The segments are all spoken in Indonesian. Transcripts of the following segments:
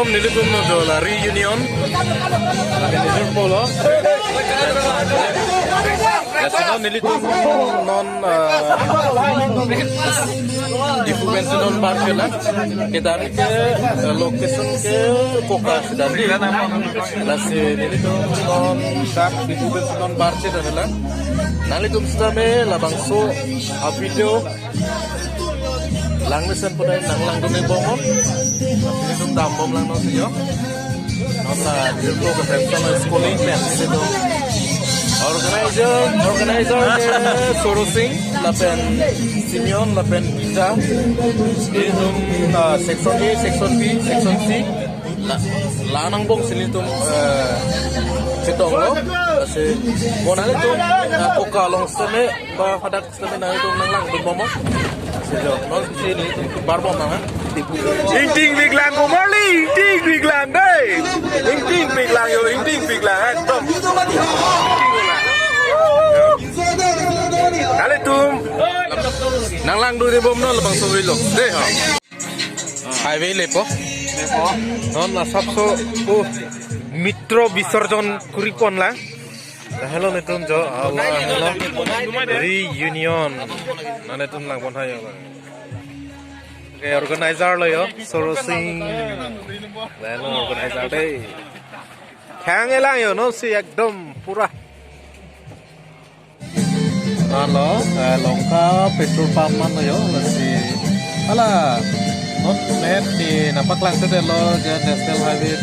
tom nilitum no jo la reunion. Nilitum polo. National nilitum non influencer non parkela. Kita ke location ke Koka sedari. Lasi nilitum non tak influencer non parkela adalah. Nalitum sedame labangso a video. Lang mesin pada lang dunia bomom, ini tuh tambom lang nasi yo, nona dia tuh ke schooling plan itu, organizer ke Sorosing, lapen Simeon, lapen Pizza, itu section A, section B, section C, lanang bong sini tuh cetong lo, si bonal itu koka long stone, bah hadak stone nang itu lang dunia bomom. Inting biglang ko Marley, inting biglang deh, inting biglang yo, inting biglang tom. Kali tum, nang lang dulu bom no lebang sowilo, deh ha. Highway lepo, non la sabso mitro Visarjon kuripon lah. Hello netum jo Allah reunion netum lang bon hayo organizer lo yo Sorosing hello organizer deh khang elang yo no si ekdom pura halo longka petrol pump man yo si ala not net di napak lang tede lo national highway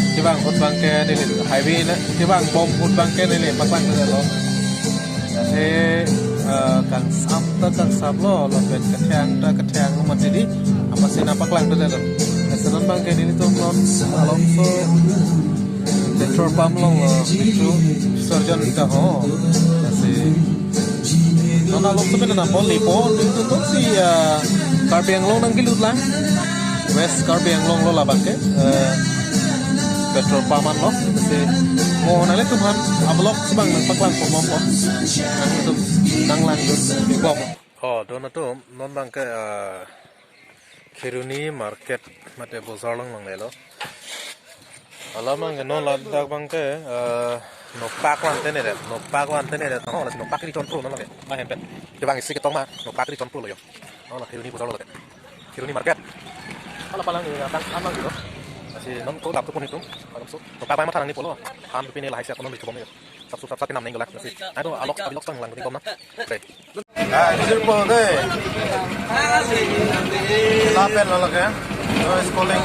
Kibang hut bangke nili highway na kibang bom hut bangke nili paklang na lo kasi kang sam lo ben katyang lo matidi apa sih napaklang na lo nasanon bangke nili to non alonso petrol pump lo itu surgeon ka ho kasi non alonso ben na pon lipo itu to si Karbiang lo nang gilut lang west Karbiang lo la bangke petrol paman lo, kasi mau nale tuhan ablok sebang nang paklang pomom po, nang itu nang lanjut di bom. Oh, dona tu non bang ke Kiruni market mate bozar lang lelo. Alamang non ladak bang ke nopak wan tenere, oh las nopak di control non lagi, mah hempet. Di bang isi ketong mah nopak di control lo yo. Oh lah Kiruni bozar lo lagi. Kiruni market. Kalau palang ni datang amang gitu. Si non ko dap ko nito alam so to pa ma tanang ni polo ham pini lai sia ko non bom yo sab sab nam ning galak si ado alok tang lang ni bom na okay disir po de lapen lo lage no schooling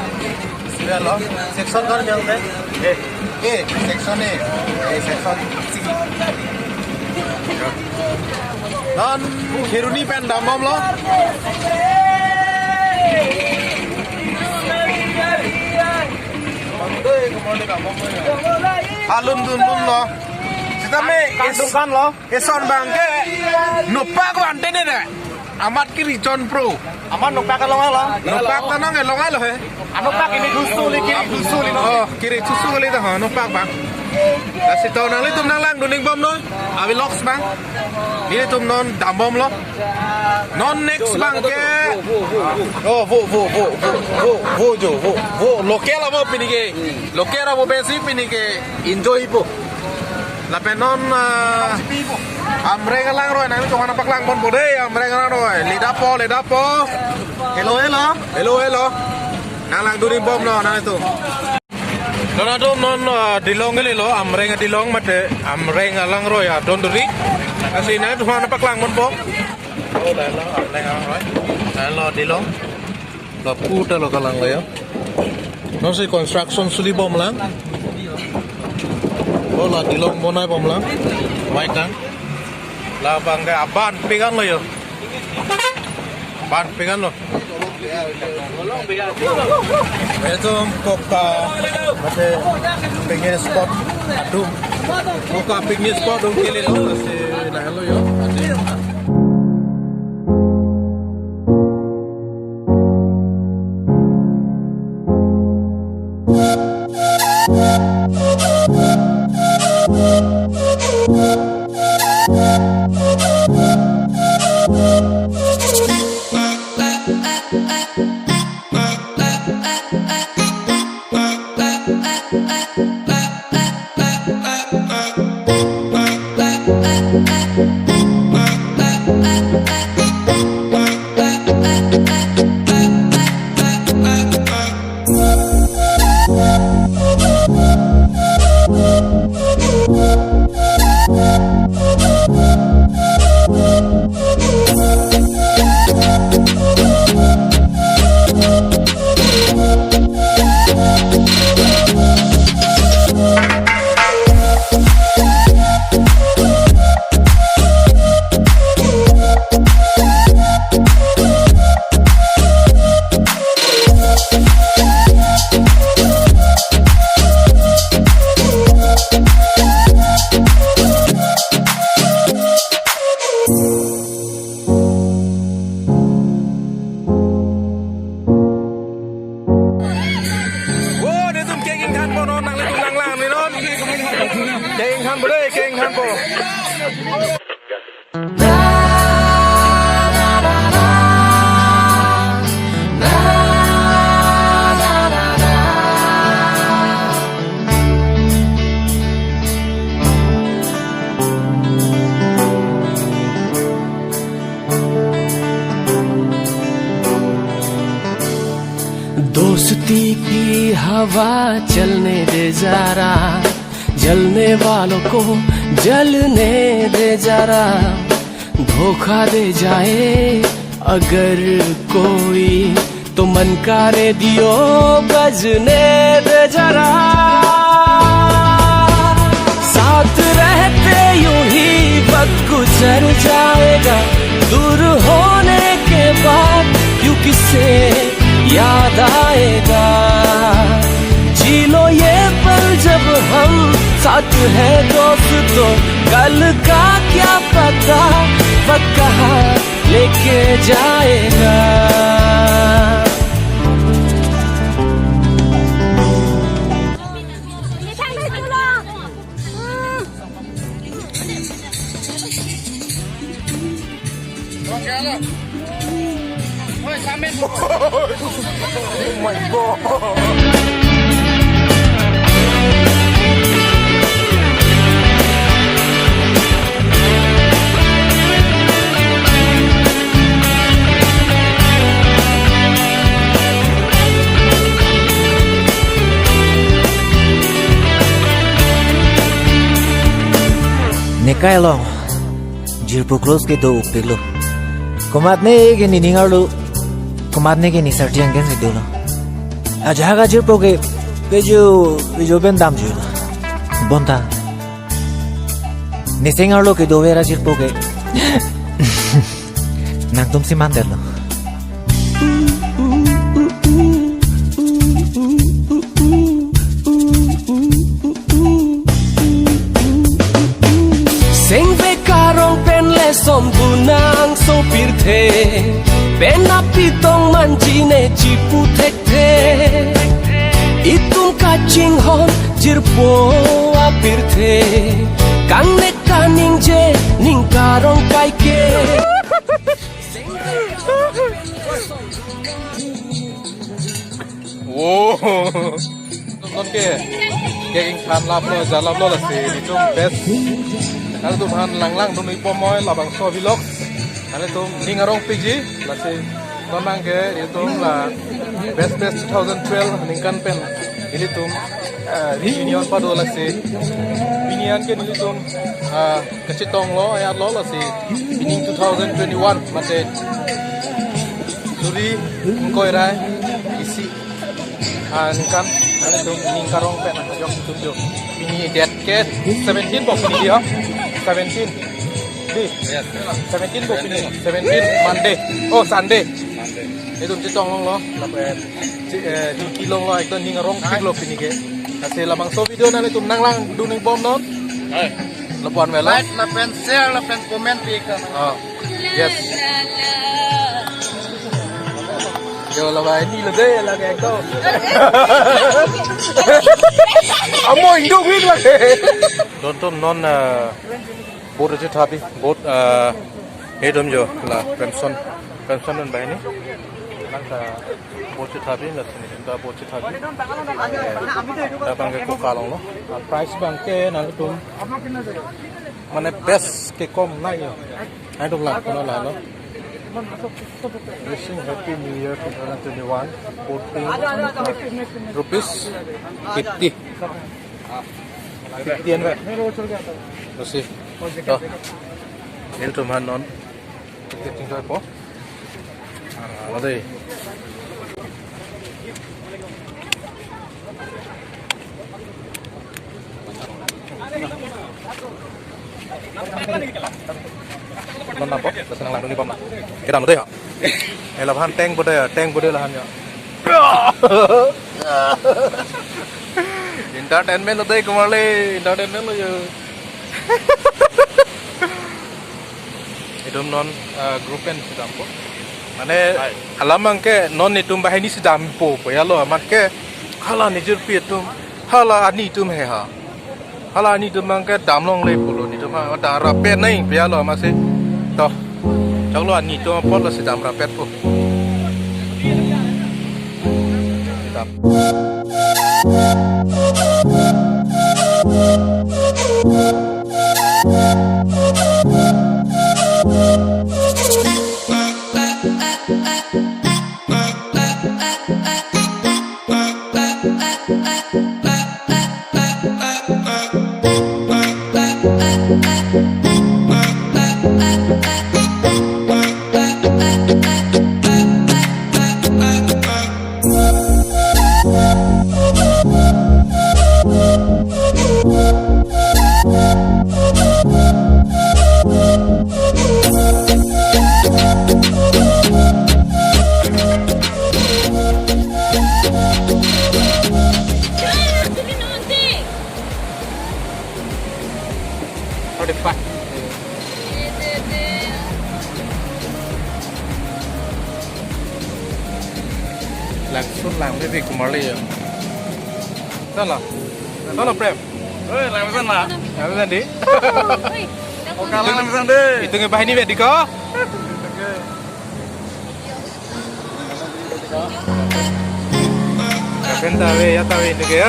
sira lo section kar jang de section A section C non Kiruni pen dam lo Alun dun lo, kita me kandungkan lo, eson bangke, nupak wante ni deh, amat kiri John Pro, amat nupak lo ngalo, nupak tanah ngelo ngalo he, nupak ini kiri dusu li, oh kiri dusu li dah, nupak bang, kasih tahu nang litum nang lang duning bom lo, awi loks bang, ini tum non dam bom lo, non next bangke, oh vo lokal apa pini ke, lokal apa besi pini ke, enjoy po, lapen non amreng lang roy, nang tuhan napak lang bon bode, amreng lang roy, lidapo, hello, nang lang duning bom lo, nang itu. Karena tu non dilong ini lo, amreng dilong mate, amreng lang roy ya, don duri, kasi nang tuhan napak lang bon bom. Oh, dah lah, amreng lang roy, dah lo dilong, lo putar lo kalang lo ya. No si construction suli bom lang. Oh la dilong monai bom lang. Baik kan? La bangga aban pegang lo yo. Aban pegang lo. Itu koka masih pingin spot aduh. Koka pingin spot dong kili lo masih nah lo yo. दोस्ती की हवा चलने दे जरा, जलने वालों को जलने दे जरा, धोखा दे जाए अगर कोई तो मन का रेडियो बजने दे जरा, साथ रहते यूं ही वक्त गुजर जाएगा, दूर होने के बाद क्यों किसे याद आएगा, जी लो ये पल जब हम साथ हैं दोस्तों, कल का क्या पता वक्त कहाँ लेके जाएगा। Nekai long, jirpu close ke do piglo. Komat ne ke ni ningalu, komat ne ke ni sartiang gen se do lo. Ajaga jirpu ke pejo ben dam jo. Bonta. Nisengalu ke do vera jirpu ke. Nang tum si mandel lo. Som bunang sopir the pena pitong manjine cipu tek the itung kacing hon jirpo apir the kang ne kaning je ning karong kai ke Oke, geng kan laplo jalan lo lah sih, itu best. Kalau tuh bahan lang-lang dulu ipomoy labang so vlog, kalau tuh ningarong pigi, lasi tonang ke itu lah best 2012 ningkan pen, ini tuh reunion pada lasi, reunion ke ini tuh kecil tong lo ayat lo lasi, ini 2021 mate, suri mengkoirai isi, ningkan, kalau tuh ningkarong pen jok tujuh, ini dead cat 17 box ini dia. 17 yes 17 book ini 17 Monday Sunday itu citong long lo lapen di kilong lo itu ningarong kilo ini ke hasil lamang so video nanti itu nanglang duning bom non lepuan vela like lapen share lapen comment pika yes yo là bài đi là đây là cái câu amo indo biết là nonton non bot aja tapi bot hedom jo la pension non bahini langka bot tapi la sini da bot tapi da bangke ko kalong lo price bangke nang tum mane best ke kom nai yo ai dong la kono la lo wishing happy new year 2021 14 rupees 50 50 vậy Lucy đó đến trùm hàn nón tiếp chúng tôi có ở đây nó nằm bóp là senang langsung di bom cái đằng đây hả hay là han tank bode là han nhá entertainment ở đây kembali entertainment là itu non grupen sedang po mane alamang ke non itu bahini sedang po ya lo make hala nijur pi itu hala ani tu me ha hala ani tu mang ke damlong le polo ni cuma ada rapet nih biar lo masih toh kalau ani cuma pot lah sedang rapet pun depan langsung lang đi cùng Marley à sao là prem làm sao nào làm gì đi ok làm sao đi itu ngebahas ini di kau kan tahu ya tahu ini ke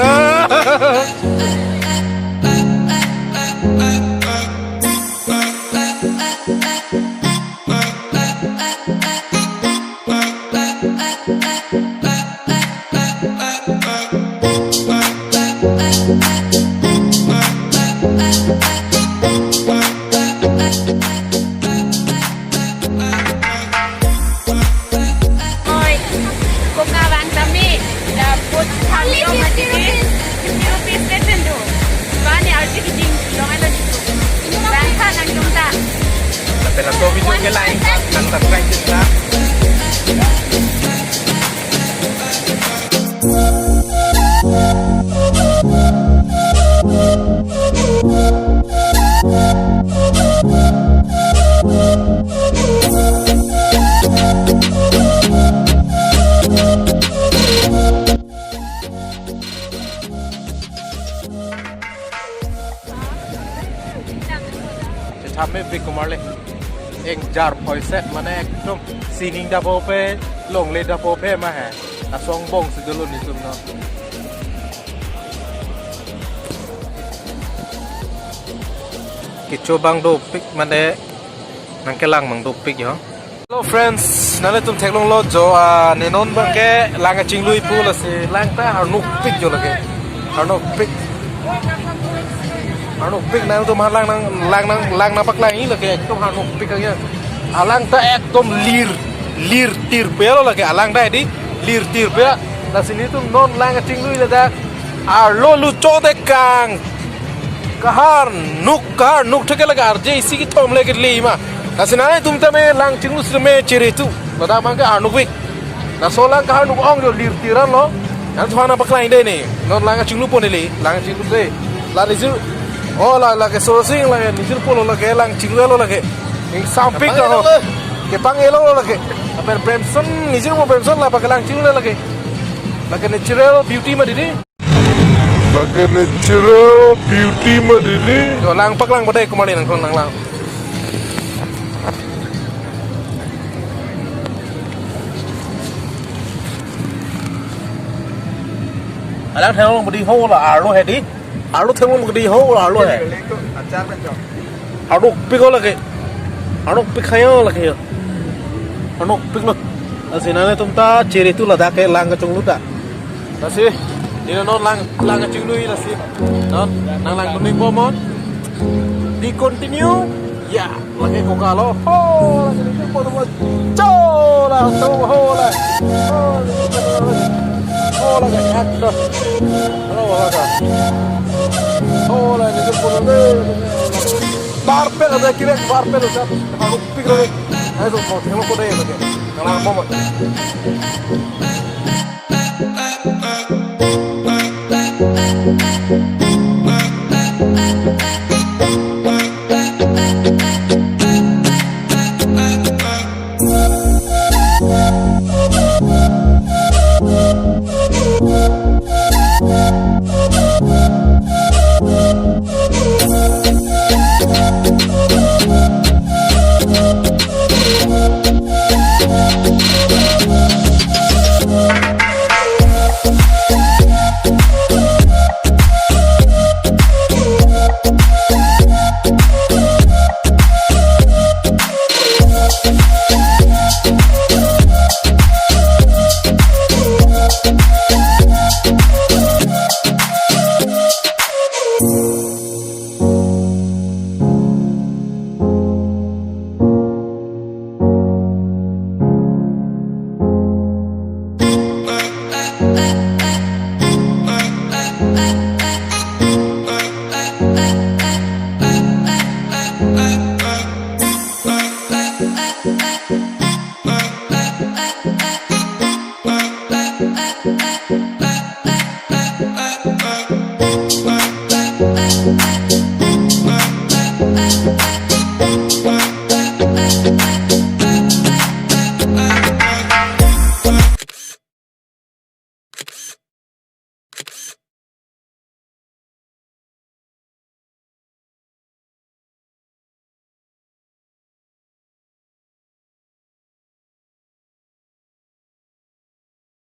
Pero todo video que like, dan subscribe juga. Kami pergi kemana? Ek jar poiset mana ekdom sining dah pope long le dah pope mah hai asong bong sedulur ni semua kicho bang do pik mana nang kelang mang do pik yo hello friends nale tum thek long lo jo nenon bang ke lang ching lui pu la se lang ta har nuk pik jo lage har nuk pik Anu pik nang tu mah lang nang pak lang ini lagi ekdom anu pik aja. Alang ta ekdom lir tir pelo lagi alang dah di lir tir pelo. Lah sini tu non lang cing lui lah lo lu chode kang. Kahar nuk thake lagi arje isi ki thom lagi lima. Lah sini tum ta me lang cing lu sime ciri tu. Lada mangga anu pik. Lah solang kahar nuk ong jo lir tiran lo. Yang tu mana pak lang deh ni. Non lang cing lu pun ni lang cing lu deh. Lah ni oh lah ke sourcing lah ni jil polo lah ke lang cinglu lo lah ke ing samping lo ke pangelo lo lah ke apa Bremson ni jil mo Bremson lah pakai lang cinglu lah ke natural beauty mah di pakai natural beauty mah di jo lang pak lang badai kemana lang alang theo long body hole là alo hết đi alo theo một cái hole alo hết alo pick lagi alo pick khayo lagi alo pick lo asinane tumta ciri itu lah dak lang ke chung luda nasi ini non lang ke chung lui nasi non nang lang ni pomon di continue ya lagi koka lo ho lagi ni pomon chola to ho la oh lagi actor halo lagi oh lagi ni pomon barpel ada kira barpel ada kalau pikir ayo mau tengok kode lagi nang pomon